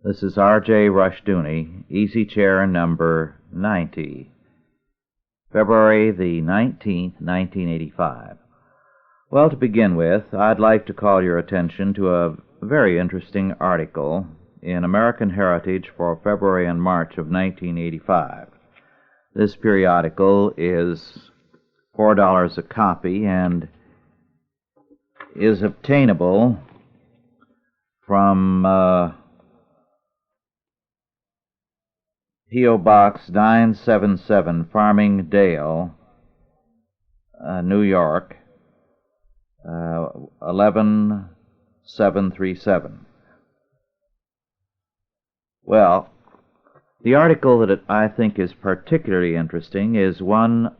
This is R.J. Rushdoony, Easy Chair number 90, February the 19th, 1985. Well, to begin with, I'd like to call your attention to a very interesting article in American Heritage for February and March of 1985. This periodical is $4 a copy and is obtainable from P.O. Box 977, Farmingdale, New York, 11737. Well, the article that I think is particularly interesting is one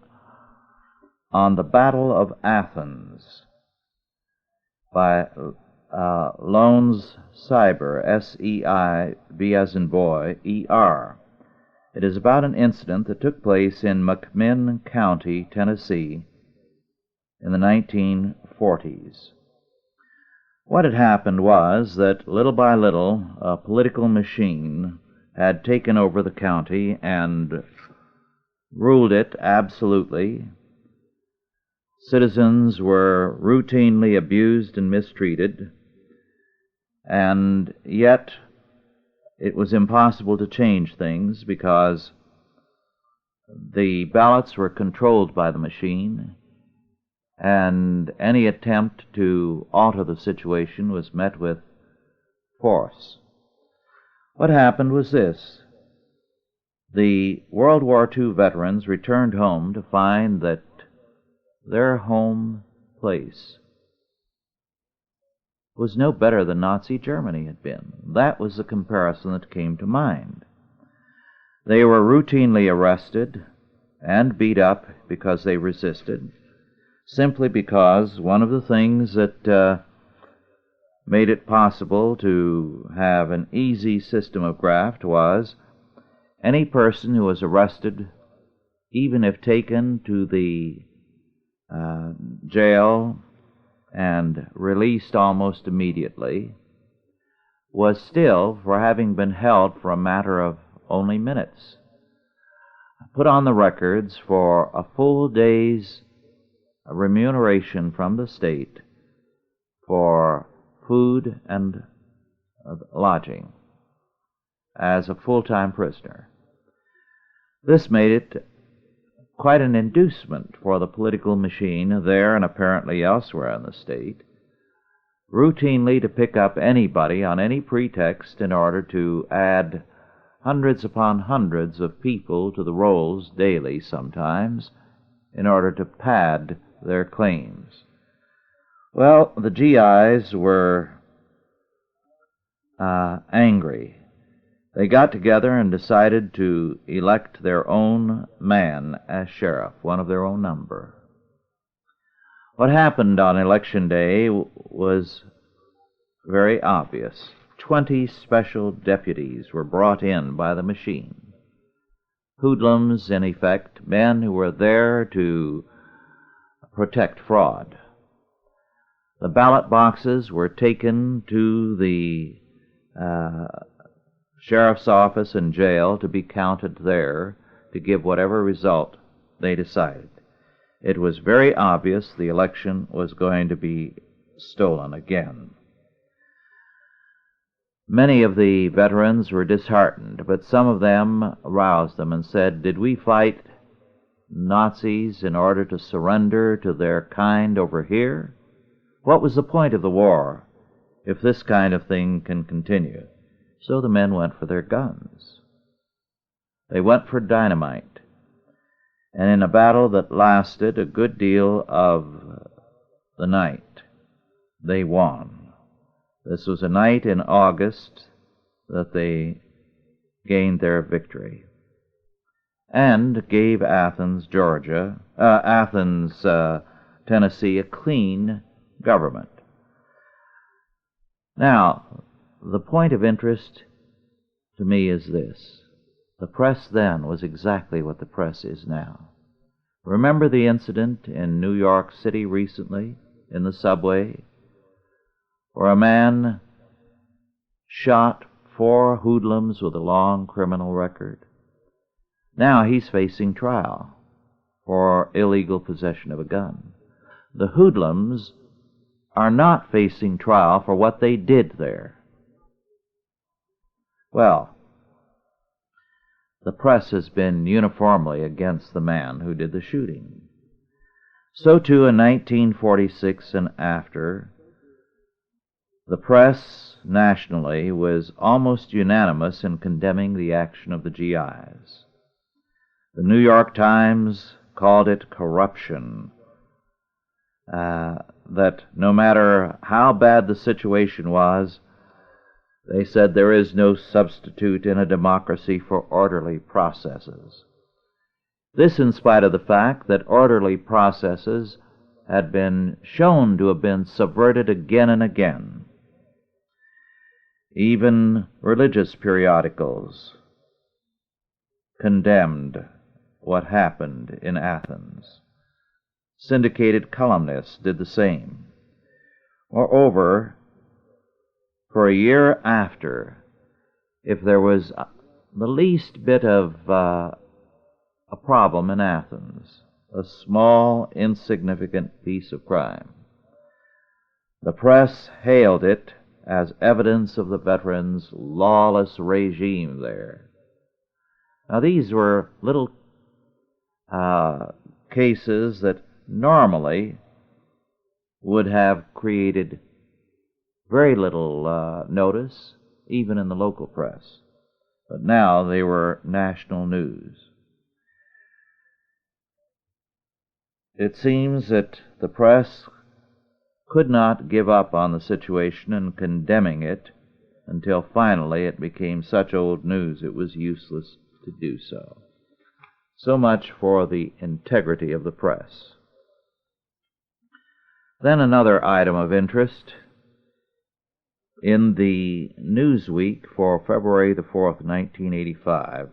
on the Battle of Athens by Loans Seiber, S-E-I-B as in boy, E-R. It is about an incident that took place in McMinn County, Tennessee, in the 1940s. What had happened was that little by little a political machine had taken over the county and ruled it absolutely. Citizens were routinely abused and mistreated, and yet it was impossible to change things because the ballots were controlled by the machine, and any attempt to alter the situation was met with force. What happened was this. The World War II veterans returned home to find that their home place was no better than Nazi Germany had been. That was the comparison that came to mind. They were routinely arrested and beat up because they resisted, simply because one of the things that made it possible to have an easy system of graft was any person who was arrested, even if taken to the jail and released almost immediately, was still, for having been held for a matter of only minutes, put on the records for a full day's remuneration from the state for food and lodging as a full-time prisoner. This made it quite an inducement for the political machine there and apparently elsewhere in the state routinely to pick up anybody on any pretext in order to add hundreds upon hundreds of people to the rolls daily sometimes in order to pad their claims. Well, the GIs were angry. They got together and decided to elect their own man as sheriff, one of their own number. What happened on election day was very obvious. 20 special deputies were brought in by the machine. Hoodlums, in effect, men who were there to protect fraud. The ballot boxes were taken to the sheriff's office and jail to be counted there to give whatever result they decided. It was very obvious the election was going to be stolen again. Many of the veterans were disheartened, but some of them roused them and said, "Did we fight Nazis in order to surrender to their kind over here? What was the point of the war if this kind of thing can continue?" So the men went for their guns. They went for dynamite. And in a battle that lasted a good deal of the night, they won. This was a night in August that they gained their victory and gave Athens, Tennessee, a clean government. Now, the point of interest to me is this. The press then was exactly what the press is now. Remember the incident in New York City recently, in the subway, where a man shot 4 hoodlums with a long criminal record. Now he's facing trial for illegal possession of a gun. The hoodlums are not facing trial for what they did there. Well, the press has been uniformly against the man who did the shooting. So too in 1946 and after, the press nationally was almost unanimous in condemning the action of the GIs. The New York Times called it corruption, that no matter how bad the situation was, they said there is no substitute in a democracy for orderly processes. This in spite of the fact that orderly processes had been shown to have been subverted again and again. Even religious periodicals condemned what happened in Athens. Syndicated columnists did the same. Moreover, for a year after, if there was the least bit of a problem in Athens, a small, insignificant piece of crime, the press hailed it as evidence of the veterans' lawless regime there. Now, these were little cases that normally would have created very little notice, even in the local press. But now they were national news. It seems that the press could not give up on the situation in condemning it until finally it became such old news it was useless to do so. So much for the integrity of the press. Then another item of interest. In the Newsweek for February the 4th, 1985,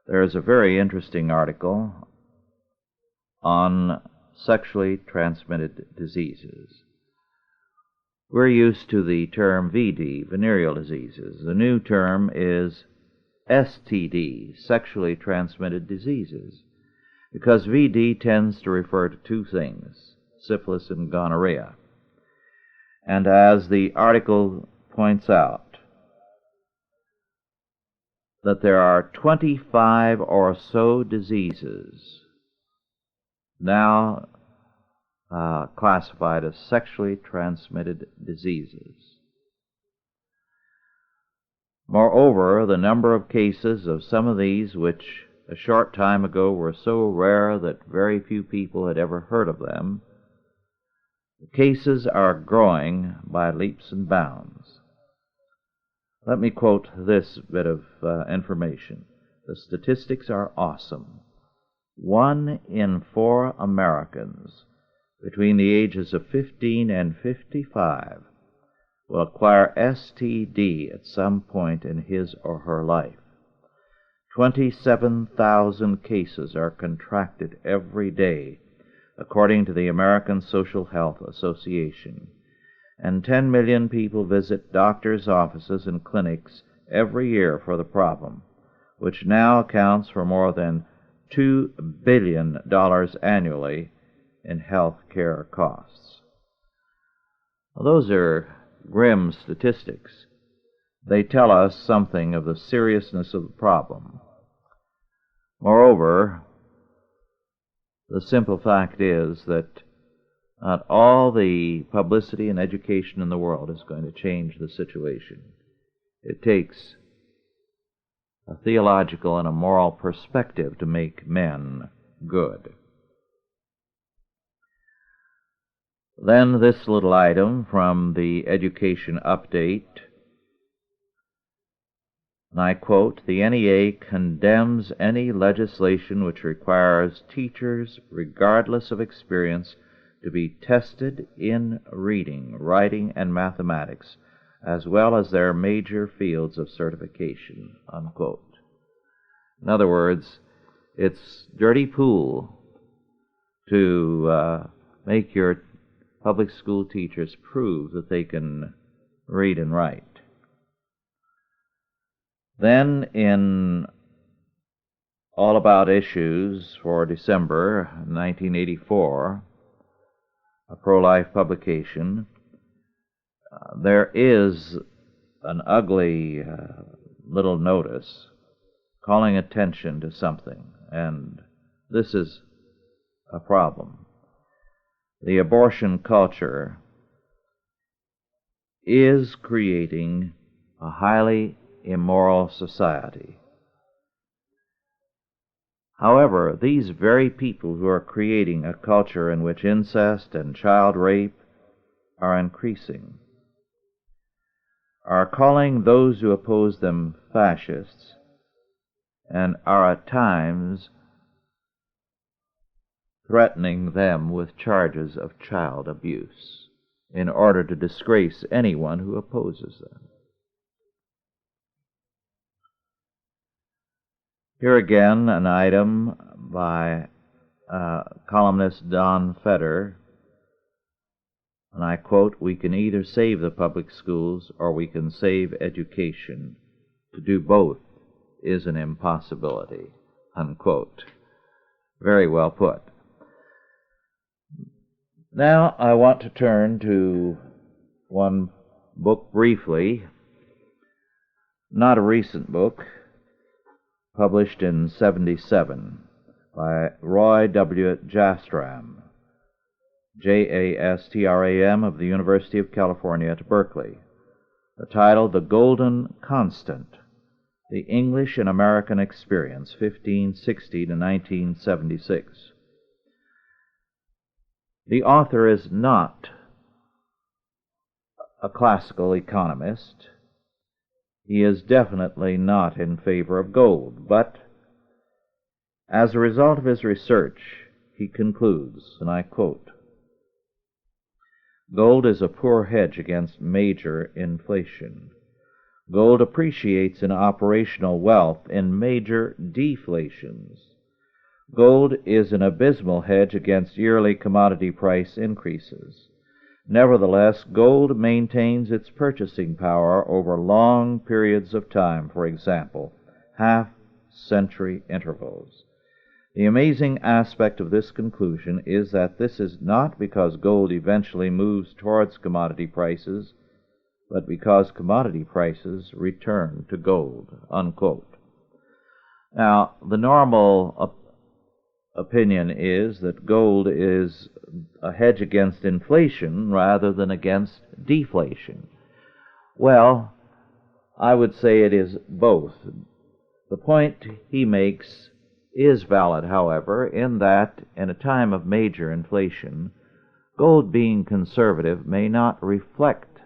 there is a very interesting article on sexually transmitted diseases. We're used to the term VD, venereal diseases. The new term is STD, sexually transmitted diseases, because VD tends to refer to two things, syphilis and gonorrhea. And as the article points out, that there are 25 or so diseases now classified as sexually transmitted diseases. Moreover, the number of cases of some of these, which a short time ago were so rare that very few people had ever heard of them, the cases are growing by leaps and bounds. Let me quote this bit of information. The statistics are awesome. 1 in 4 Americans between the ages of 15 and 55 will acquire STD at some point in his or her life. 27,000 cases are contracted every day, according to the American Social Health Association, and 10 million people visit doctors' offices and clinics every year for the problem, which now accounts for more than $2 billion annually in health care costs. Well, those are grim statistics. They tell us something of the seriousness of the problem. Moreover, the simple fact is that not all the publicity and education in the world is going to change the situation. It takes a theological and a moral perspective to make men good. Then this little item from the Education Update, and I quote, "The NEA condemns any legislation which requires teachers, regardless of experience, to be tested in reading, writing, and mathematics, as well as their major fields of certification," unquote. In other words, it's dirty pool to make your public school teachers prove that they can read and write. Then in All About Issues for December 1984, a pro-life publication, there is an ugly little notice calling attention to something, and this is a problem. The abortion culture is creating a highly immoral society. However, these very people who are creating a culture in which incest and child rape are increasing are calling those who oppose them fascists, and are at times threatening them with charges of child abuse in order to disgrace anyone who opposes them. Here again, an item by columnist Don Feder, and I quote, "We can either save the public schools or we can save education. To do both is an impossibility," unquote. Very well put. Now I want to turn to one book briefly, not a recent book, published in '77 by Roy W. Jastram, Jastram of the University of California at Berkeley. The title, "The Golden Constant, The English and American Experience, 1560 to 1976. The author is not a classical economist. He is definitely not in favor of gold, but as a result of his research, he concludes, and I quote, "Gold is a poor hedge against major inflation. Gold appreciates in operational wealth in major deflations. Gold is an abysmal hedge against yearly commodity price increases. Nevertheless, gold maintains its purchasing power over long periods of time, for example, half-century intervals. The amazing aspect of this conclusion is that this is not because gold eventually moves towards commodity prices, but because commodity prices return to gold," unquote. Now, the normal opinion is that gold is a hedge against inflation rather than against deflation. Well, I would say it is both. The point he makes is valid, however, in that in a time of major inflation, gold, being conservative, may not reflect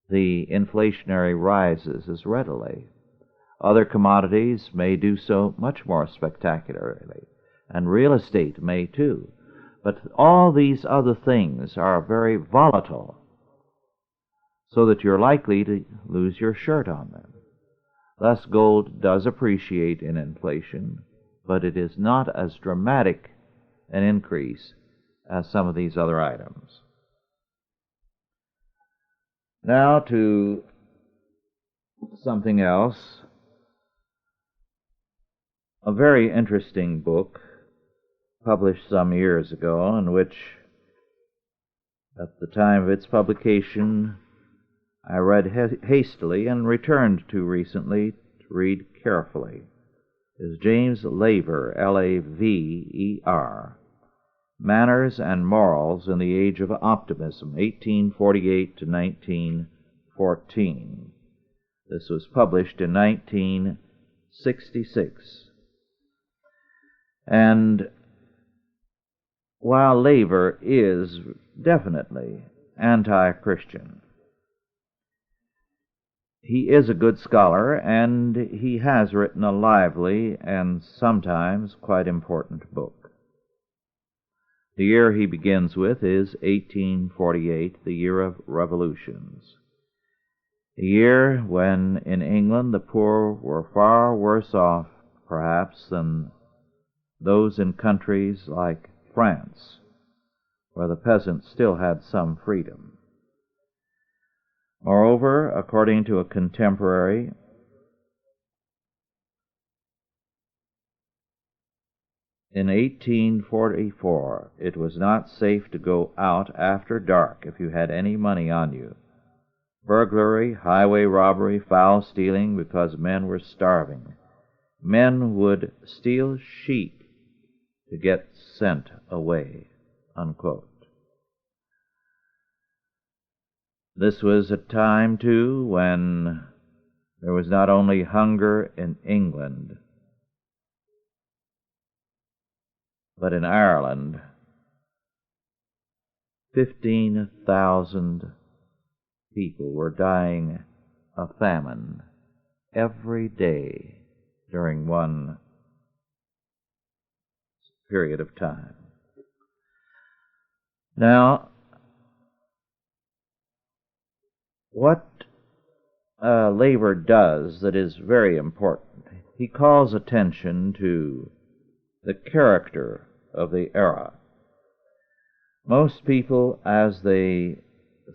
the inflationary rises as readily. Other commodities may do so much more spectacularly, and real estate may too. But all these other things are very volatile, so that you're likely to lose your shirt on them. Thus, gold does appreciate in inflation, but it is not as dramatic an increase as some of these other items. Now to something else. A very interesting book published some years ago, in which, at the time of its publication, I read hastily and returned to recently to read carefully, is James Laver, Laver, Manners and Morals in the Age of Optimism, 1848 to 1914. This was published in 1966. And while Laver is definitely anti-Christian, he is a good scholar, and he has written a lively and sometimes quite important book. The year he begins with is 1848, the year of revolutions, a year when in England the poor were far worse off, perhaps, than those in countries like France, where the peasants still had some freedom. Moreover, according to a contemporary, In 1844, it was not safe to go out after dark if you had any money on you. Burglary, highway robbery, fowl stealing because men were starving. Men would steal sheep to get sent away." Unquote. This was a time, too, when there was not only hunger in England, but in Ireland, 15,000 people were dying of famine every day during one period of time. Now, what Labor does that is very important, he calls attention to the character of the era. Most people, as they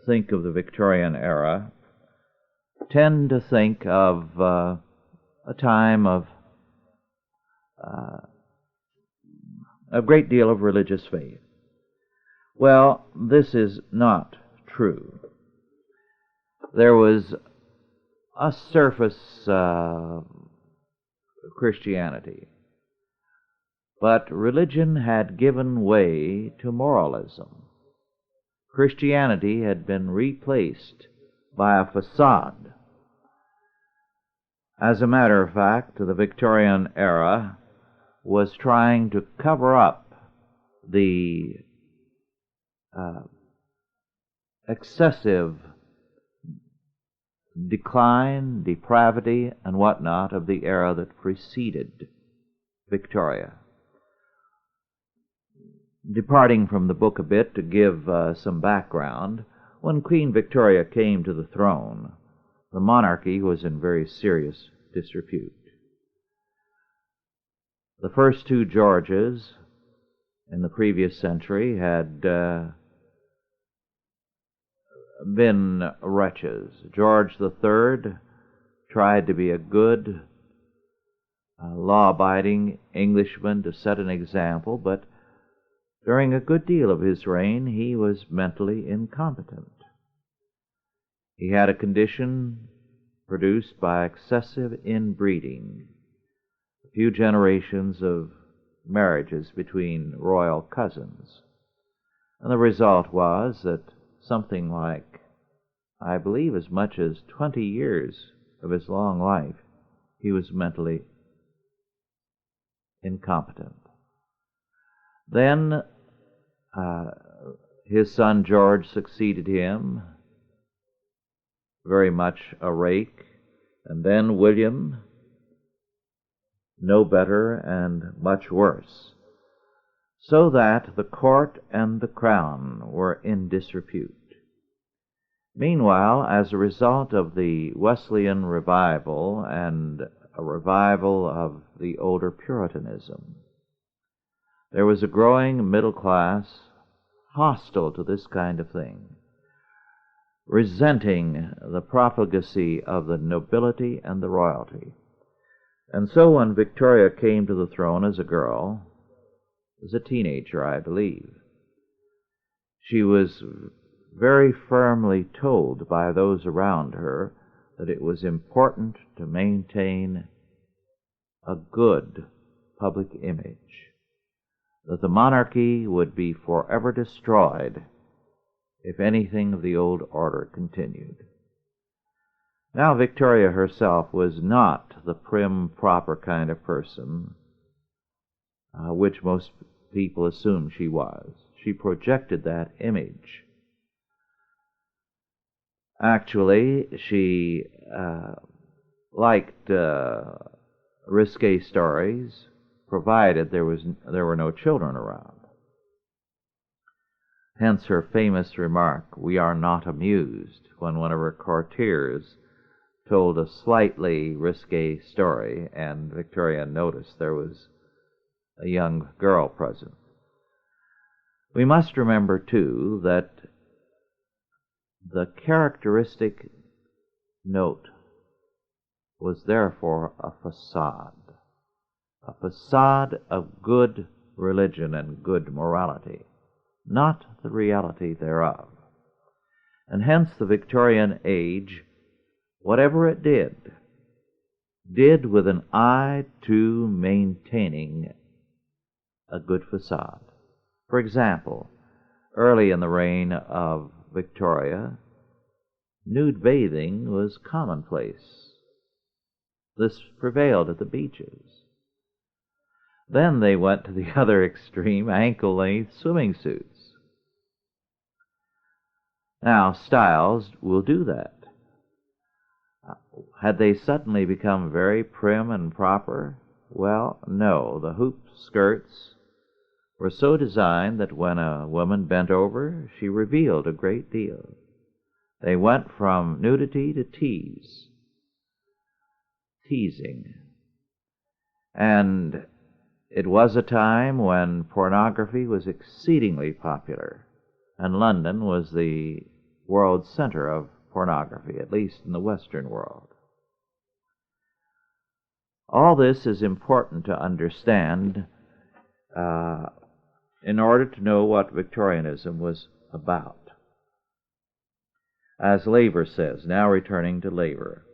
think of the Victorian era, tend to think of a time of a great deal of religious faith. Well, this is not true. There was a surface Christianity, but religion had given way to moralism. Christianity had been replaced by a facade. As a matter of fact, the Victorian era was trying to cover up the excessive decline, depravity, and whatnot of the era that preceded Victoria. Departing from the book a bit to give some background, when Queen Victoria came to the throne, the monarchy was in very serious disrepute. The first two Georges in the previous century had been wretches. George III tried to be a good, law-abiding Englishman to set an example, but during a good deal of his reign he was mentally incompetent. He had a condition produced by excessive inbreeding, a few generations of marriages between royal cousins, and the result was that something like, I believe, as much as 20 years of his long life, he was mentally incompetent. Then his son George succeeded him, very much a rake, and then William, no better and much worse, so that the court and the crown were in disrepute. Meanwhile, as a result of the Wesleyan revival and a revival of the older Puritanism, there was a growing middle class hostile to this kind of thing, resenting the profligacy of the nobility and the royalty. And so when Victoria came to the throne as a girl, as a teenager, I believe, she was very firmly told by those around her that it was important to maintain a good public image, that the monarchy would be forever destroyed if anything of the old order continued. Now, Victoria herself was not the prim, proper kind of person which most people assumed she was. She projected that image. Actually, she liked risque stories, provided there were no children around. Hence her famous remark, "We are not amused," when one of her courtiers told a slightly risque story, and Victoria noticed there was a young girl present. We must remember, too, that the characteristic note was therefore a facade of good religion and good morality, not the reality thereof. And hence the Victorian age, whatever it did with an eye to maintaining a good facade. For example, early in the reign of Victoria, nude bathing was commonplace. This prevailed at the beaches. Then they went to the other extreme, ankle-length swimming suits. Now, styles will do that. Had they suddenly become very prim and proper? Well, no. The hoop skirts were so designed that when a woman bent over, she revealed a great deal. They went from nudity to teasing. And it was a time when pornography was exceedingly popular, and London was the world center of pornography, at least in the Western world. All this is important to understand in order to know what Victorianism was about. As Laver says, now returning to Laver,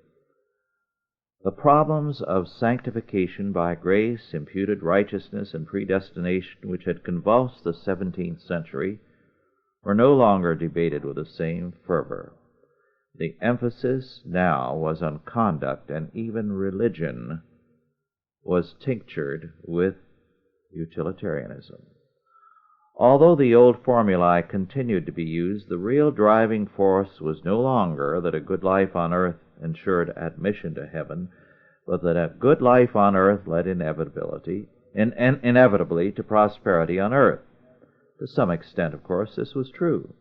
the problems of sanctification by grace, imputed righteousness, and predestination which had convulsed the 17th century were no longer debated with the same fervor. The emphasis now was on conduct, and even religion was tinctured with utilitarianism. Although the old formulae continued to be used, the real driving force was no longer that a good life on earth ensured admission to heaven, but that a good life on earth led inevitably to prosperity on earth. To some extent, of course, this was true.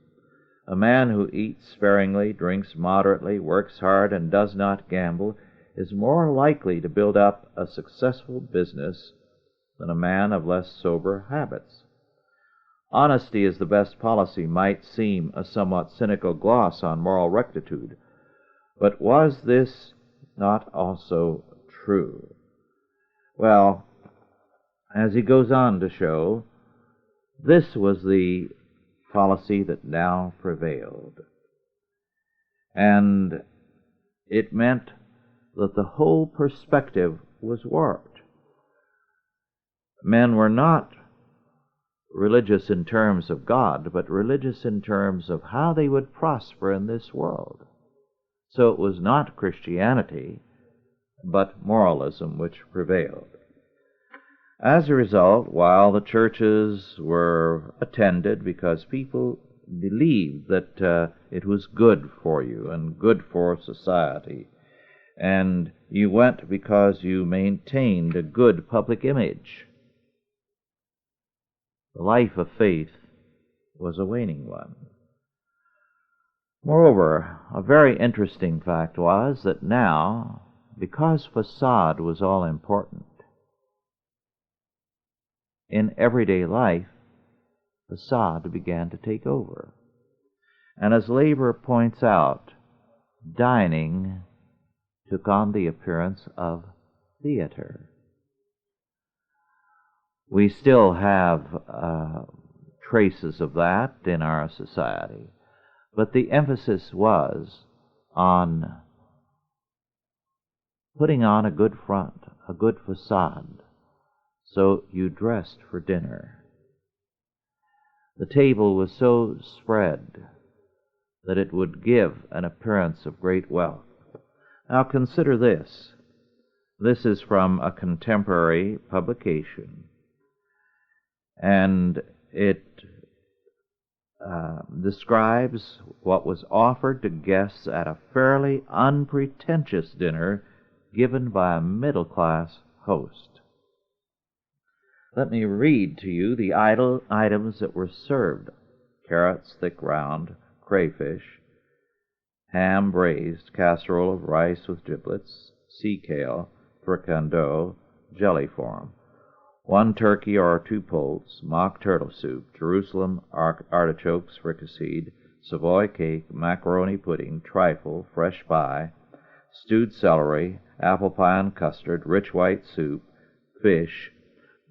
A man who eats sparingly, drinks moderately, works hard, and does not gamble is more likely to build up a successful business than a man of less sober habits. Honesty is the best policy might seem a somewhat cynical gloss on moral rectitude, but was this not also true? Well, as he goes on to show, this was the policy that now prevailed. And it meant that the whole perspective was warped. Men were not religious in terms of God, but religious in terms of how they would prosper in this world. So it was not Christianity, but moralism which prevailed. As a result, while the churches were attended because people believed that it was good for you and good for society, and you went because you maintained a good public image, the life of faith was a waning one. Moreover, a very interesting fact was that now, because facade was all important, in everyday life, facade began to take over. And as Laver points out, dining took on the appearance of theater. We still have traces of that in our society, but the emphasis was on putting on a good front, a good facade, so you dressed for dinner. The table was so spread that it would give an appearance of great wealth. Now consider this. This is from a contemporary publication, and it describes what was offered to guests at a fairly unpretentious dinner given by a middle-class host. Let me read to you the items that were served: carrots, thick round, crayfish, ham braised, casserole of rice with giblets, sea kale, fricandeau, jelly form, 1 turkey or 2 poults, mock turtle soup, Jerusalem artichokes fricasseed, Savoy cake, macaroni pudding, trifle, fresh pie, stewed celery, apple pie and custard, rich white soup, fish,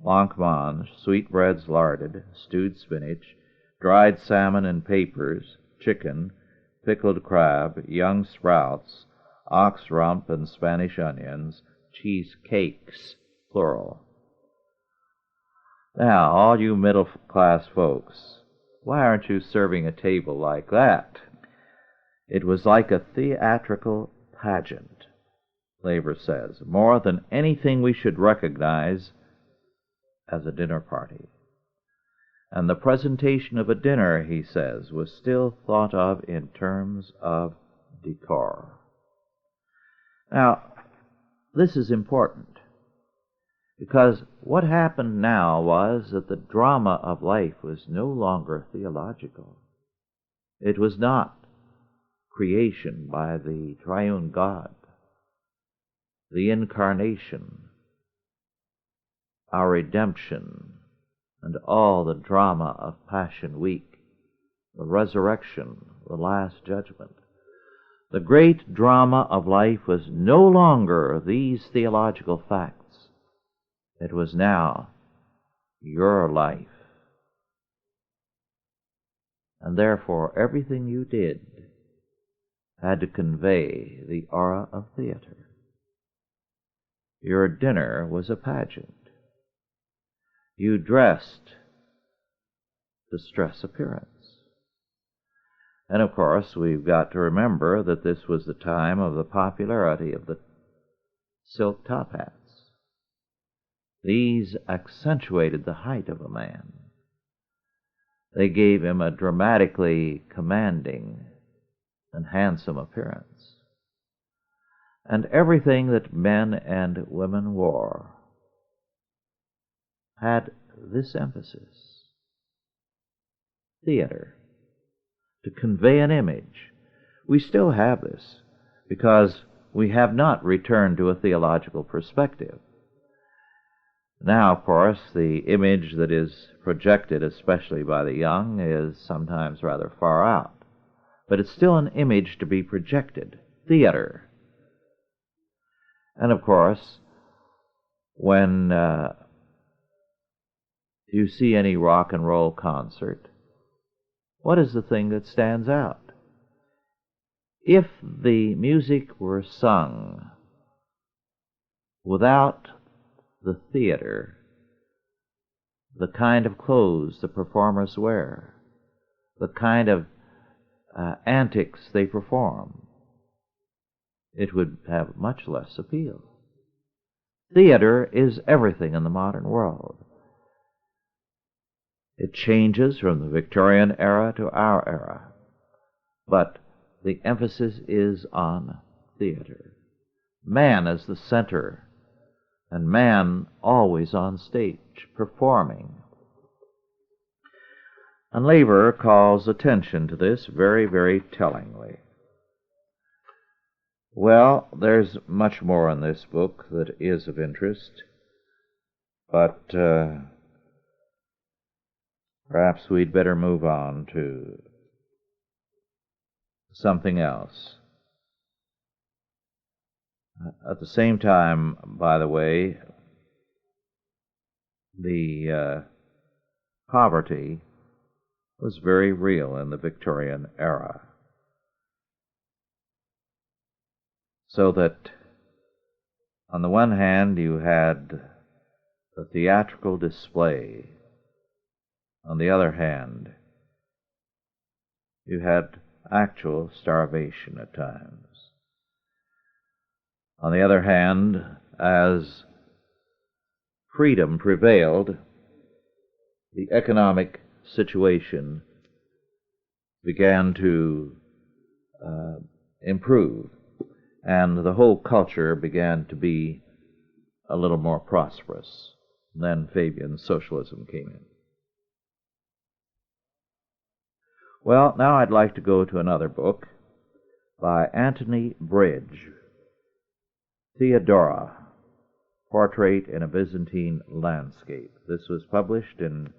blancmange, sweetbreads larded, stewed spinach, dried salmon in papers, chicken, pickled crab, young sprouts, ox rump and Spanish onions, cheese cakes, plural. Now, all you middle-class folks, why aren't you serving a table like that? It was like a theatrical pageant, Laver says, more than anything we should recognize as a dinner party. And the presentation of a dinner, he says, was still thought of in terms of decor. Now, this is important, because what happened now was that the drama of life was no longer theological. It was not creation by the triune God, the incarnation, our redemption, and all the drama of Passion Week, the resurrection, the last judgment. The great drama of life was no longer these theological facts. It was now your life. And therefore, everything you did had to convey the aura of theater. Your dinner was a pageant. You dressed to stress appearance. And of course, we've got to remember that this was the time of the popularity of the silk top hats. These accentuated the height of a man. They gave him a dramatically commanding and handsome appearance. And everything that men and women wore had this emphasis: theater, to convey an image. We still have this, because we have not returned to a theological perspective. Now, of course, the image that is projected, especially by the young, is sometimes rather far out. But it's still an image to be projected, theater. And of course, when you see any rock and roll concert, what is the thing that stands out? If the music were sung without the theater, the kind of clothes the performers wear, the kind of antics they perform, it would have much less appeal. Theater is everything in the modern world. It changes from the Victorian era to our era, but the emphasis is on theater. Man is the center, and man always on stage, performing. And Laver calls attention to this very, very tellingly. Well, there's much more in this book that is of interest, but perhaps we'd better move on to something else. At the same time, by the way, the poverty was very real in the Victorian era. So that, on the one hand, you had the theatrical display. On the other hand, you had actual starvation at times. On the other hand, as freedom prevailed, the economic situation began to improve, and the whole culture began to be a little more prosperous. Then Fabian's socialism came in. Well, now I'd like to go to another book by Anthony Bridge, Theodora, Portrait in a Byzantine Landscape. This was published in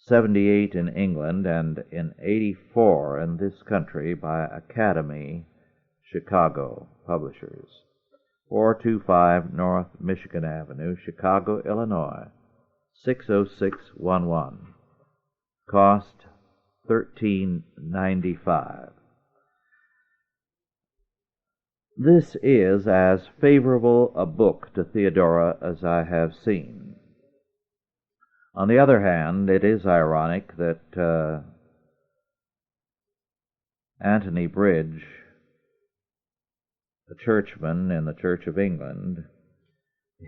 78 in England and in 84 in this country by Academy Chicago Publishers. 425 North Michigan Avenue, Chicago, Illinois, 60611. Cost $13.95. This is as favorable a book to Theodora as I have seen. On the other hand, it is ironic that Anthony Bridge, a churchman in the Church of England,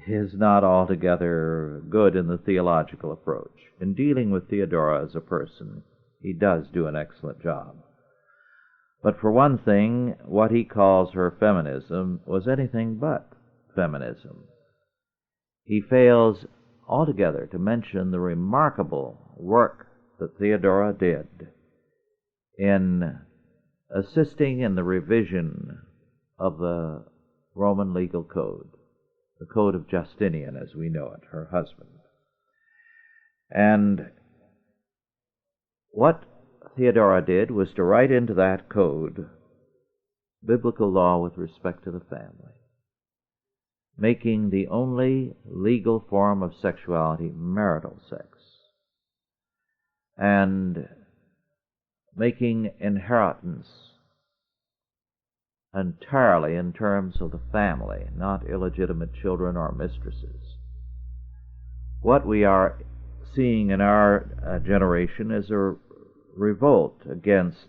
is not altogether good in the theological approach. In dealing with Theodora as a person, he does do an excellent job. But for one thing, what he calls her feminism was anything but feminism. He fails altogether to mention the remarkable work that Theodora did in assisting in the revision of the Roman legal code, the Code of Justinian as we know it, her husband. And what Theodora did was to write into that code biblical law with respect to the family, making the only legal form of sexuality marital sex, and making inheritance entirely in terms of the family, not illegitimate children or mistresses. What we are seeing in our generation is a revolt against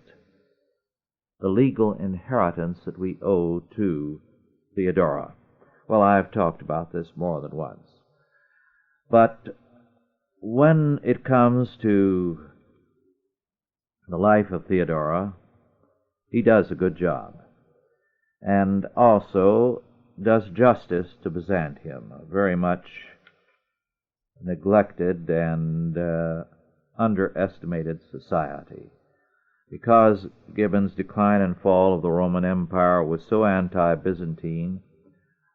the legal inheritance that we owe to Theodora. Well, I've talked about this more than once. But when it comes to the life of Theodora, he does a good job, and also does justice to Byzantium, a very much neglected and underestimated society. Because Gibbon's Decline and Fall of the Roman Empire was so anti-Byzantine,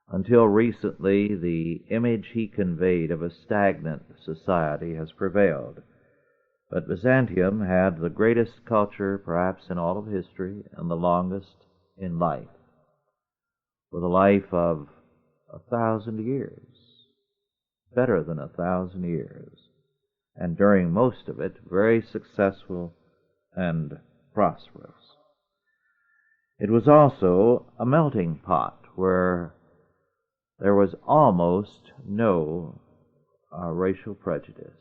until recently the image he conveyed of a stagnant society has prevailed. But Byzantium had the greatest culture perhaps in all of history and the longest in life, with a life of 1,000 years, better than 1,000 years, and during most of it very successful and prosperous. It was also a melting pot where there was almost no racial prejudice.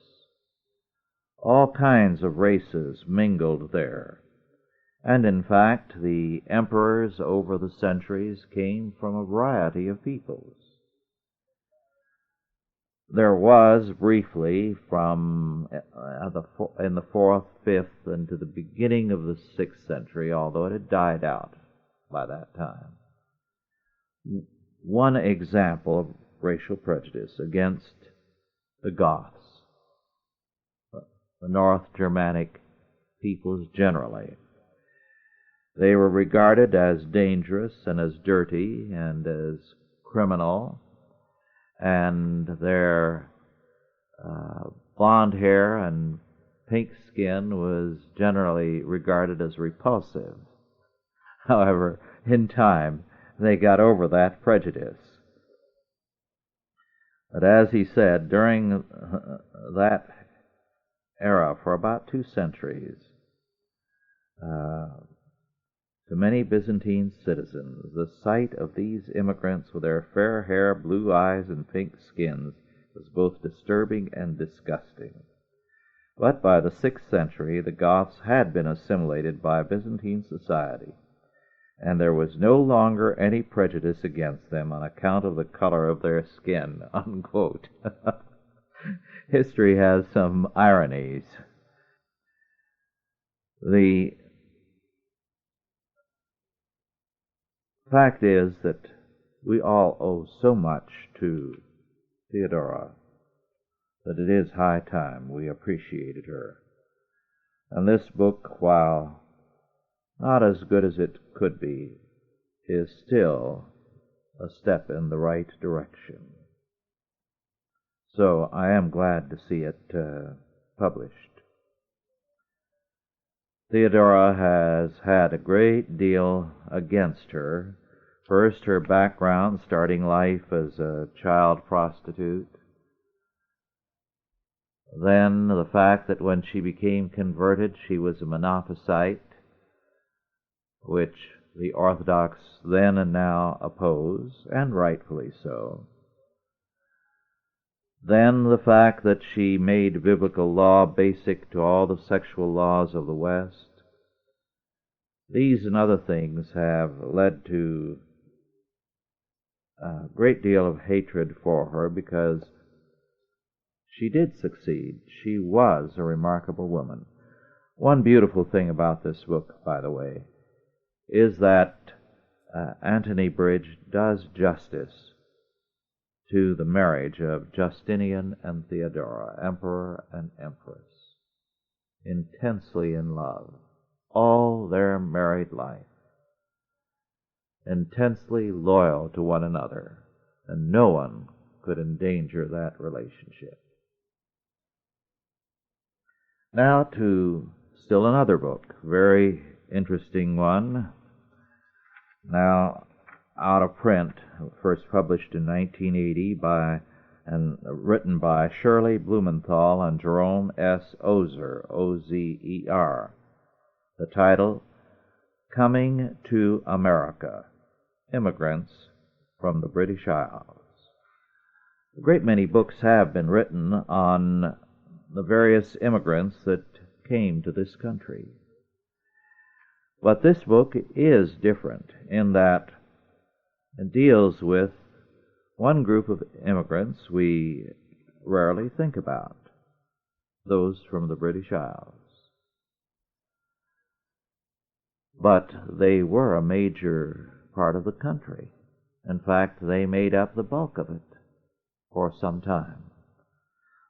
All kinds of races mingled there, and in fact the emperors over the centuries came from a variety of peoples. There was briefly from in the 4th, 5th, and to the beginning of the 6th century, although it had died out by that time, one example of racial prejudice against the Goths, the North Germanic peoples generally. They were regarded as dangerous and as dirty and as criminal, and their blonde hair and pink skin was generally regarded as repulsive. However, in time, they got over that prejudice. But as he said, during that era, for about 2 centuries, to many Byzantine citizens, the sight of these immigrants with their fair hair, blue eyes, and pink skins was both disturbing and disgusting. But by the 6th century, the Goths had been assimilated by Byzantine society, and there was no longer any prejudice against them on account of the color of their skin, unquote. History has some ironies. The fact is that we all owe so much to Theodora that it is high time we appreciated her. And this book, while not as good as it could be, is still a step in the right direction. So I am glad to see it published. Theodora has had a great deal against her First, her background, starting life as a child prostitute. Then the fact that when she became converted, she was a Monophysite, which the Orthodox then and now oppose, and rightfully so. Then the fact that she made biblical law basic to all the sexual laws of the West. These and other things have led to a great deal of hatred for her because she did succeed. She was a remarkable woman. One beautiful thing about this book, by the way, is that Anthony Bridge does justice to the marriage of Justinian and Theodora, emperor and empress, intensely in love, all their married life, intensely loyal to one another, and no one could endanger that relationship. Now to still another book, very interesting one, now out of print, first published in 1980 and written by Shirley Blumenthal and Jerome S. Ozer, O-Z-E-R. The title, Coming to America, Immigrants from the British Isles. A great many books have been written on the various immigrants that came to this country. But this book is different in that it deals with one group of immigrants we rarely think about, those from the British Isles. But they were a major part of the country. In fact, they made up the bulk of it for some time.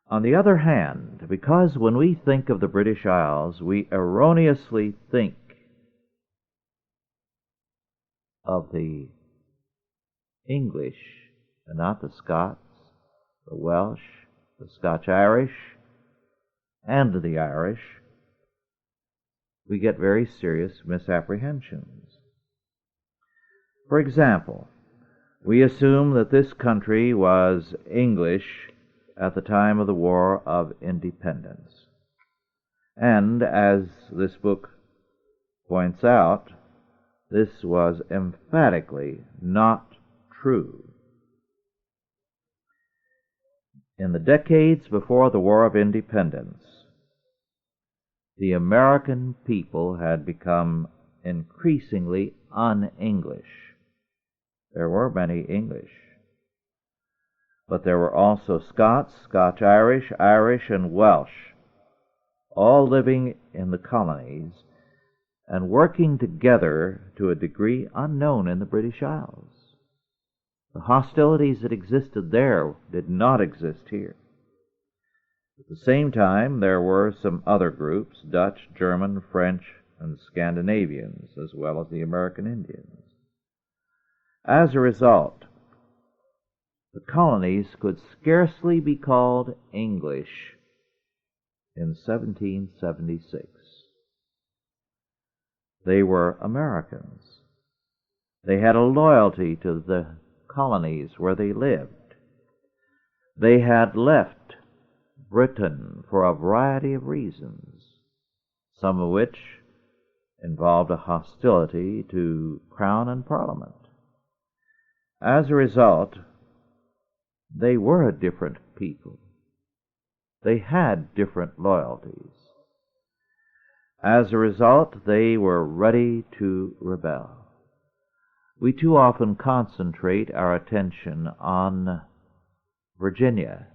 On the other hand, because when we think of the British Isles, we erroneously think of the English and not the Scots, the Welsh, the Scotch-Irish, and the Irish, we get very serious misapprehensions. For example, we assume that this country was English at the time of the War of Independence. And as this book points out, this was emphatically not true. In the decades before the War of Independence, the American people had become increasingly un-English. There were many English, but there were also Scots, Scotch-Irish, Irish, and Welsh, all living in the colonies and working together to a degree unknown in the British Isles. The hostilities that existed there did not exist here. At the same time, there were some other groups, Dutch, German, French, and Scandinavians, as well as the American Indians. As a result, the colonies could scarcely be called English in 1776. They were Americans. They had a loyalty to the colonies where they lived. They had left Britain for a variety of reasons, some of which involved a hostility to Crown and Parliament. As a result, they were a different people. They had different loyalties. As a result, they were ready to rebel. We too often concentrate our attention on Virginia,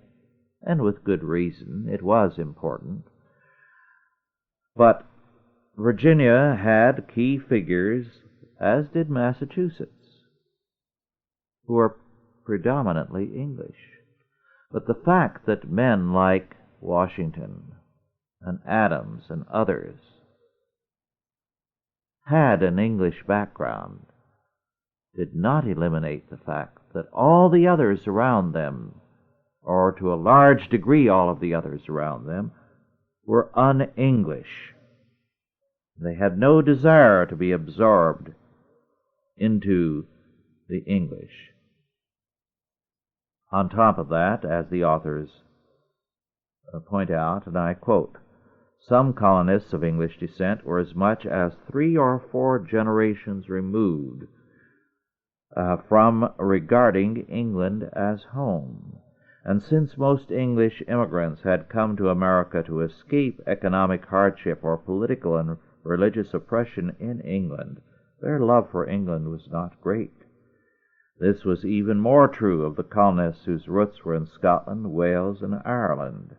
and with good reason. It was important. But Virginia had key figures, as did Massachusetts, who were predominantly English. But the fact that men like Washington and Adams and others had an English background did not eliminate the fact that all the others around them, or to a large degree all of the others around them, were un-English. They had no desire to be absorbed into the English. On top of that, as the authors point out, and I quote, some colonists of English descent were as much as 3 or 4 generations removed from regarding England as home. And since most English immigrants had come to America to escape economic hardship or political and religious oppression in England, their love for England was not great. This was even more true of the colonists whose roots were in Scotland, Wales, and Ireland.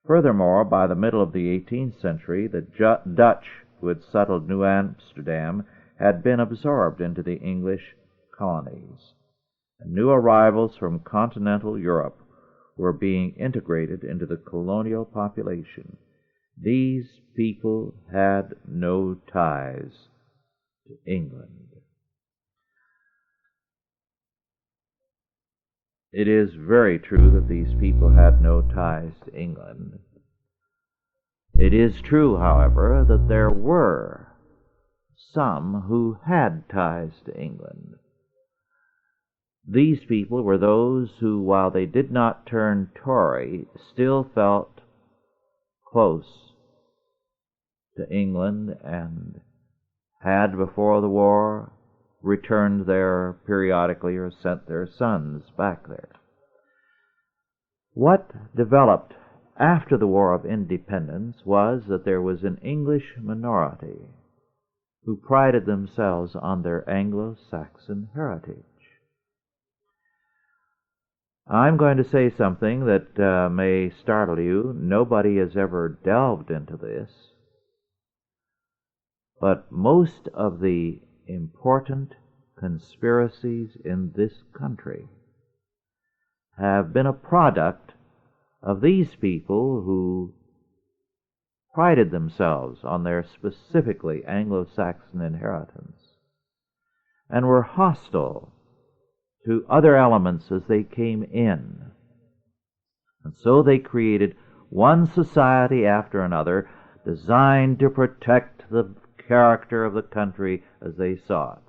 Furthermore, by the middle of the 18th century, the Dutch who had settled New Amsterdam had been absorbed into the English colonies, and new arrivals from continental Europe were being integrated into the colonial population. These people had no ties to England. It is very true that these people had no ties to England. It is true, however, that there were some who had ties to England. These people were those who, while they did not turn Tory, still felt close to England and had, before the war, returned there periodically or sent their sons back there. What developed after the War of Independence was that there was an English minority who prided themselves on their Anglo-Saxon heritage. I'm going to say something that may startle you. Nobody has ever delved into this, but most of the important conspiracies in this country have been a product of these people who prided themselves on their specifically Anglo-Saxon inheritance and were hostile to other elements as they came in. And so they created one society after another designed to protect the character of the country as they saw it.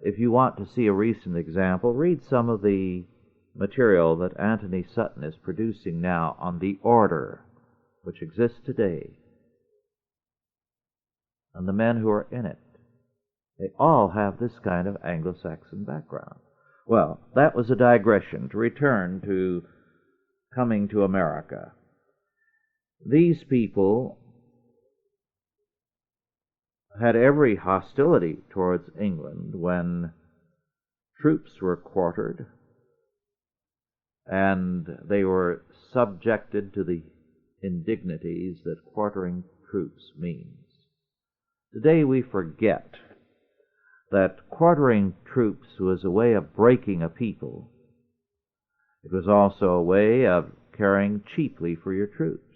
If you want to see a recent example, read some of the material that Anthony Sutton is producing now on the order which exists today and the men who are in it. They all have this kind of Anglo-Saxon background. Well, that was a digression. To return to coming to America. These people had every hostility towards England when troops were quartered and they were subjected to the indignities that quartering troops means. Today we forget that quartering troops was a way of breaking a people. It was also a way of caring cheaply for your troops,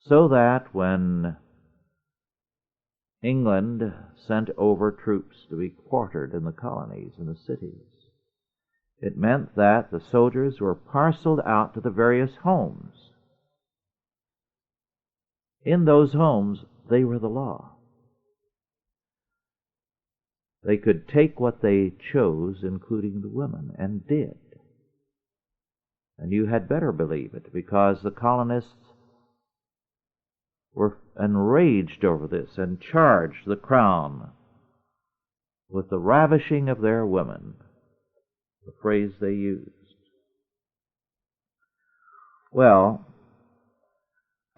so that when England sent over troops to be quartered in the colonies and the cities, it meant that the soldiers were parceled out to the various homes. In those homes, they were the law. They could take what they chose, including the women, and did. And you had better believe it, because the colonists were enraged over this and charged the crown with the ravishing of their women, the phrase they used. Well,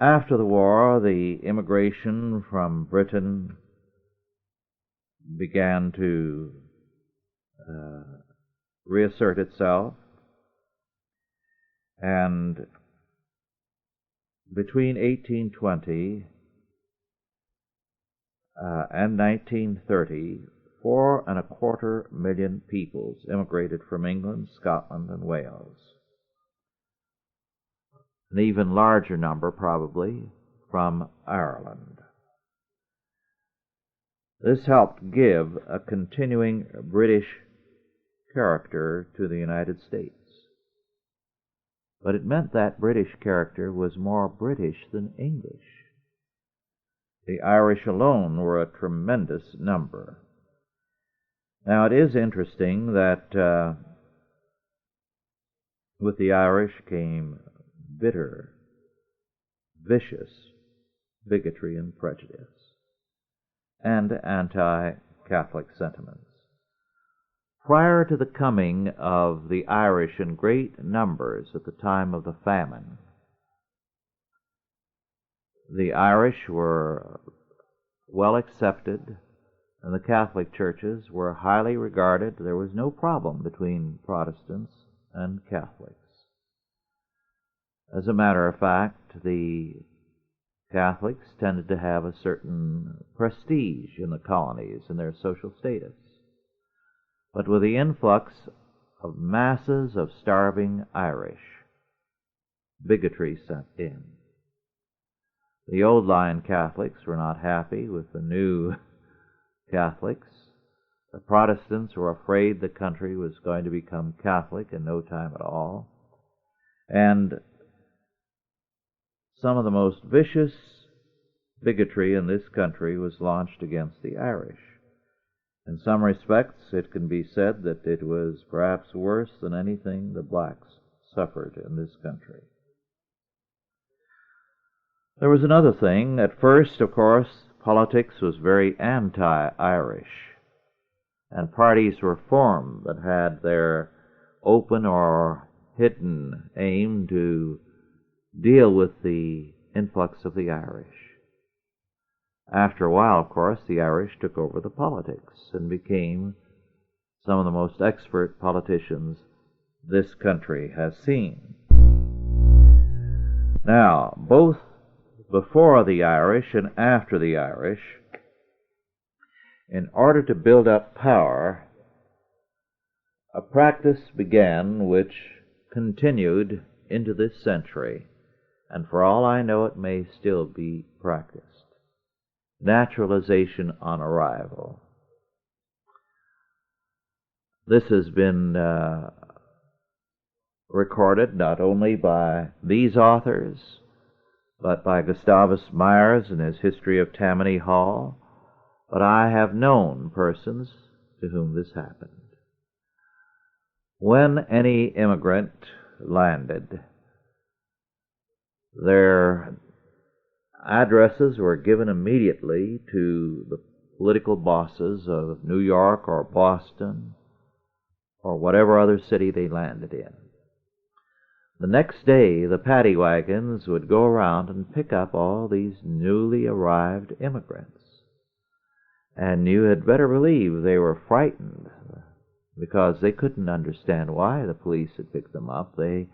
after the war, the immigration from Britain began to reassert itself, and between 1820 and 1930, 4.25 million peoples immigrated from England, Scotland, and Wales. An even larger number, probably, from Ireland. This helped give a continuing British character to the United States. But it meant that British character was more British than English. The Irish alone were a tremendous number. Now, it is interesting that with the Irish came bitter, vicious bigotry and prejudice, and anti-Catholic sentiments. Prior to the coming of the Irish in great numbers at the time of the famine, the Irish were well accepted, and the Catholic churches were highly regarded. There was no problem between Protestants and Catholics. As a matter of fact, the Catholics tended to have a certain prestige in the colonies and their social status. But with the influx of masses of starving Irish, bigotry set in. The old line Catholics were not happy with the new Catholics. The Protestants were afraid the country was going to become Catholic in no time at all. And some of the most vicious bigotry in this country was launched against the Irish. In some respects, it can be said that it was perhaps worse than anything the blacks suffered in this country. There was another thing. At first, of course, politics was very anti-Irish, and parties were formed that had their open or hidden aim to deal with the influx of the Irish. After a while, of course, the Irish took over the politics and became some of the most expert politicians this country has seen. Now, both before the Irish and after the Irish, in order to build up power, a practice began which continued into this century, and for all I know it may still be practiced. Naturalization on arrival. This has been recorded not only by these authors, but by Gustavus Myers in his History of Tammany Hall, but I have known persons to whom this happened. When any immigrant landed, their addresses were given immediately to the political bosses of New York or Boston or whatever other city they landed in. The next day, the paddy wagons would go around and pick up all these newly arrived immigrants. And you had better believe they were frightened because they couldn't understand why the police had picked them up. They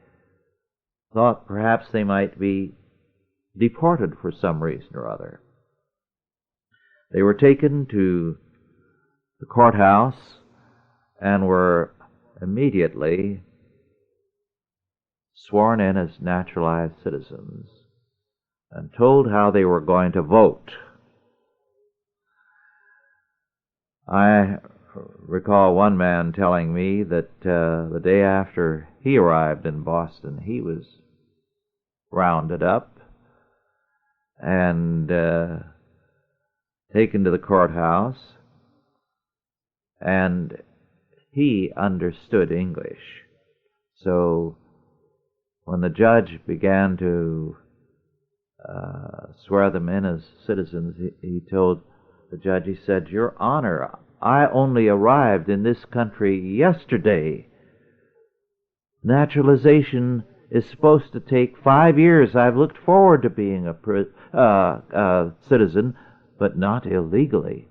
thought perhaps they might be deported for some reason or other. They were taken to the courthouse and were immediately sworn in as naturalized citizens and told how they were going to vote. I recall one man telling me that the day after he arrived in Boston, he was rounded up and taken to the courthouse, and he understood English. So when the judge began to swear them in as citizens, he told the judge, he said, "Your Honor, I only arrived in this country yesterday. Naturalization is supposed to take 5 years. I've looked forward to being a citizen, but not illegally."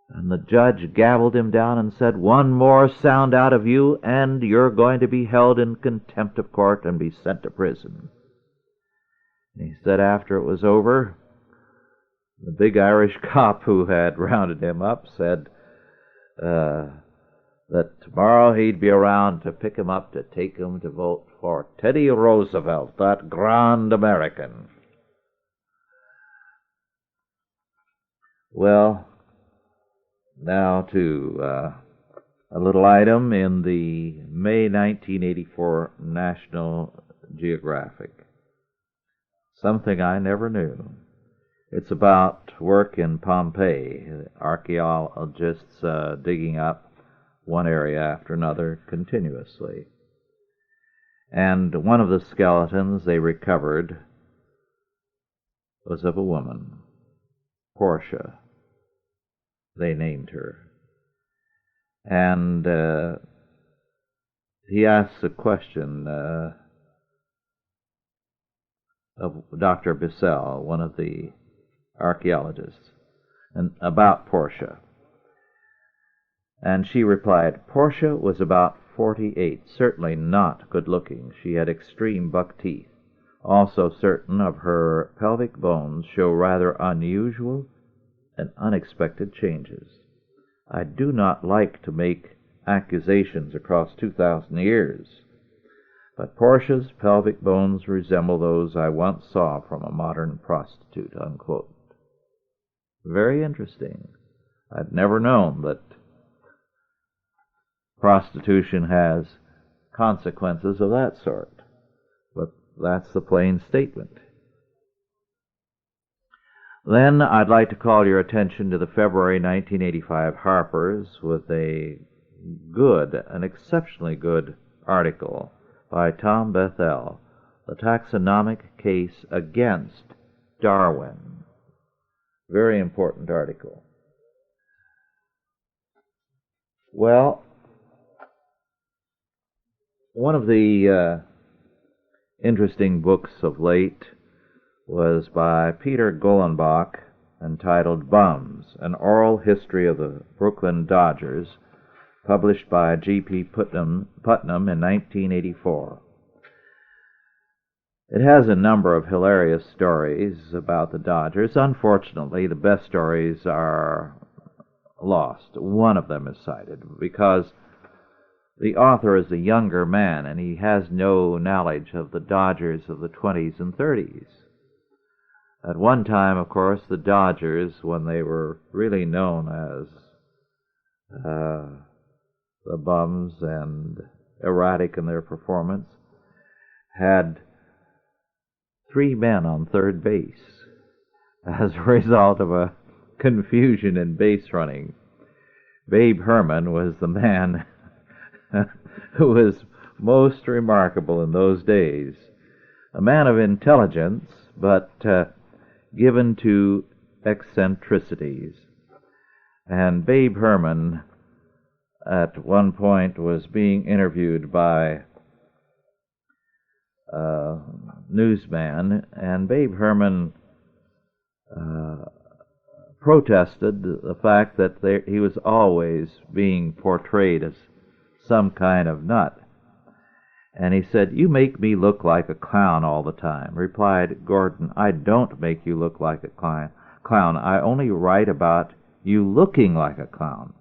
And the judge gabbled him down and said, "One more sound out of you, and you're going to be held in contempt of court and be sent to prison." And he said after it was over, the big Irish cop who had rounded him up said that tomorrow he'd be around to pick him up to take him to vote for Teddy Roosevelt, that grand American. Well, now to a little item in the May 1984 National Geographic. Something I never knew. It's about work in Pompeii, archaeologists digging up one area after another continuously. And one of the skeletons they recovered was of a woman, Portia, they named her. And he asks a question of Dr. Bissell, one of the archaeologists, and about Portia. And she replied, Portia was about 48, certainly not good-looking. She had extreme buck teeth. Also certain of her pelvic bones show rather unusual and unexpected changes. I do not like to make accusations across 2,000 years, but Portia's pelvic bones resemble those I once saw from a modern prostitute, unquote. Very interesting. I'd never known that prostitution has consequences of that sort, but that's the plain statement. Then I'd like to call your attention to the February 1985 Harper's with an exceptionally good article by Tom Bethell, The Taxonomic Case Against Darwin. Very important article. Well, one of the interesting books of late was by Peter Golenbach, entitled Bums, An Oral History of the Brooklyn Dodgers, published by G.P. Putnam in 1984. It has a number of hilarious stories about the Dodgers. Unfortunately, the best stories are lost. One of them is cited because the author is a younger man and he has no knowledge of the Dodgers of the 20s and 30s. At one time, of course, the Dodgers, when they were really known as the Bums and erratic in their performance, had 3 men on third base as a result of a confusion in base running. Babe Herman was the man who was most remarkable in those days. A man of intelligence, but given to eccentricities. And Babe Herman, at one point, was being interviewed by a newsman, and Babe Herman protested the fact that he was always being portrayed as some kind of nut. And he said, "You make me look like a clown all the time." Replied Gordon, "I don't make you look like a clown. I only write about you looking like a clown."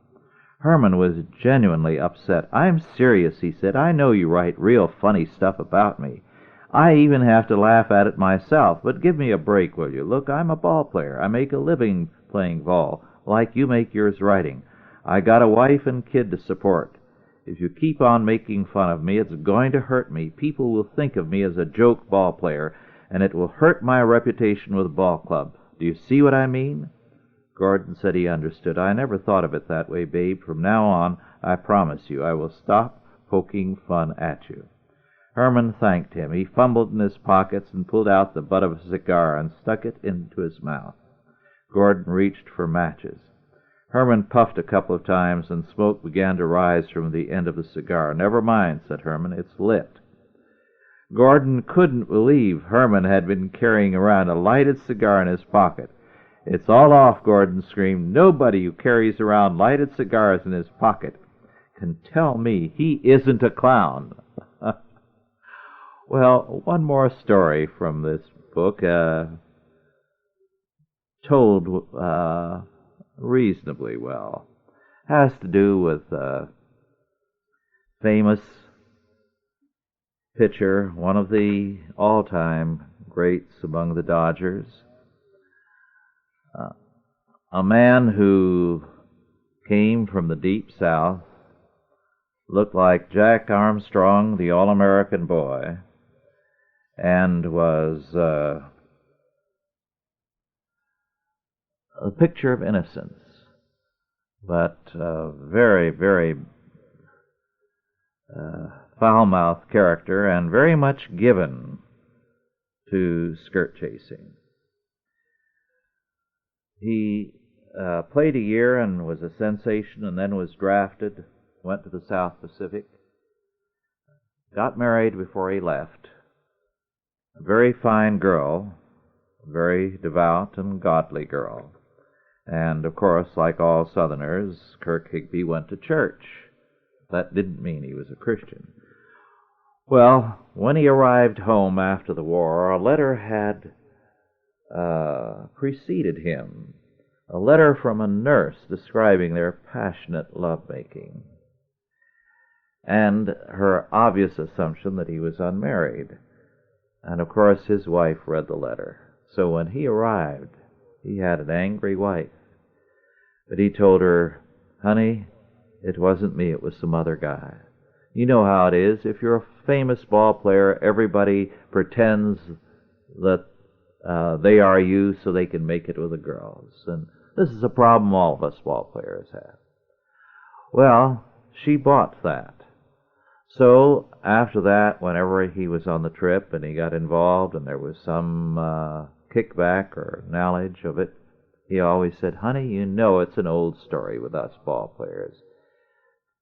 Herman was genuinely upset. "I'm serious," he said. "I know you write real funny stuff about me. I even have to laugh at it myself, but give me a break, will you? Look, I'm a ball player. I make a living playing ball, like you make yours writing. I got a wife and kid to support. If you keep on making fun of me, it's going to hurt me. People will think of me as a joke ball player, and it will hurt my reputation with the ball club. Do you see what I mean?" Gordon said he understood. "I never thought of it that way, Babe. From now on, I promise you, I will stop poking fun at you." Herman thanked him. He fumbled in his pockets and pulled out the butt of a cigar and stuck it into his mouth. Gordon reached for matches. Herman puffed a couple of times, and smoke began to rise from the end of the cigar. "Never mind," said Herman, "it's lit." Gordon couldn't believe Herman had been carrying around a lighted cigar in his pocket. "It's all off," Gordon screamed. "Nobody who carries around lighted cigars in his pocket can tell me he isn't a clown." Well, one more story from this book, told reasonably well, has to do with a famous pitcher, one of the all-time greats among the Dodgers, a man who came from the Deep South, looked like Jack Armstrong, the All-American boy, and was a picture of innocence, but very, very foul-mouthed character, and very much given to skirt chasing. He played a year and was a sensation, and then was drafted, went to the South Pacific, got married before he left. A very fine girl, a very devout and godly girl. And, of course, like all Southerners, Kirk Higbee went to church. That didn't mean he was a Christian. Well, when he arrived home after the war, a letter had preceded him, a letter from a nurse describing their passionate lovemaking, and her obvious assumption that he was unmarried. And, of course, his wife read the letter. So when he arrived, he had an angry wife. But he told her, "Honey, it wasn't me, it was some other guy." You know how it is. If you're a famous ball player, everybody pretends that they are you so they can make it with the girls. And this is a problem all of us ball players have. Well, she bought that. So after that, whenever he was on the trip and he got involved and there was some kickback or knowledge of it, he always said, "Honey, you know it's an old story with us ball players.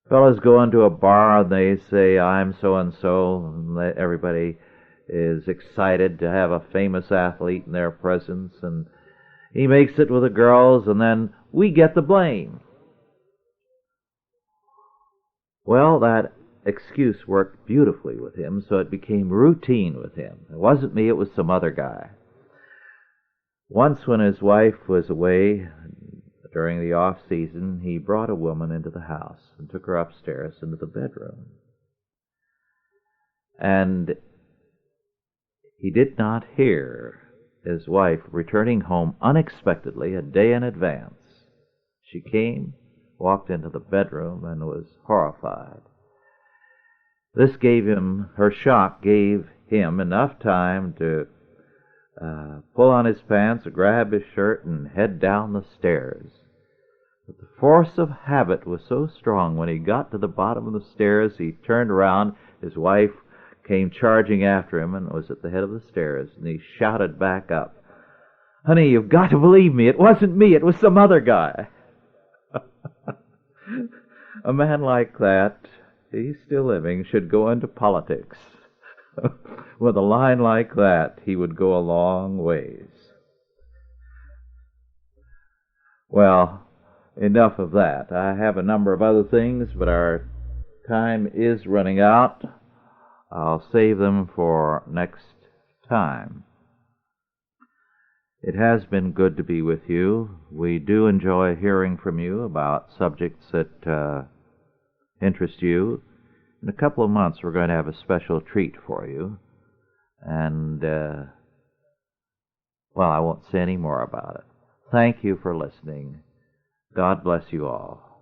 Fellas go into a bar and they say, 'I'm so-and-so,' and everybody is excited to have a famous athlete in their presence, and he makes it with the girls, and then we get the blame." Well, that excuse worked beautifully with him, so it became routine with him. It wasn't me, it was some other guy. Once when his wife was away during the off-season, he brought a woman into the house and took her upstairs into the bedroom. And he did not hear his wife returning home unexpectedly a day in advance. She came, walked into the bedroom, and was horrified. This gave him, her shock gave him enough time to pull on his pants, grab his shirt, and head down the stairs. But the force of habit was so strong, when he got to the bottom of the stairs, he turned around, his wife came charging after him and was at the head of the stairs, and he shouted back up, "Honey, you've got to believe me, it wasn't me, it was some other guy." A man like that, he's still living, should go into politics. With a line like that, he would go a long ways. Well, enough of that. I have a number of other things, but our time is running out. I'll save them for next time. It has been good to be with you. We do enjoy hearing from you about subjects that interest you. In a couple of months, we're going to have a special treat for you. And, well, I won't say any more about it. Thank you for listening. God bless you all.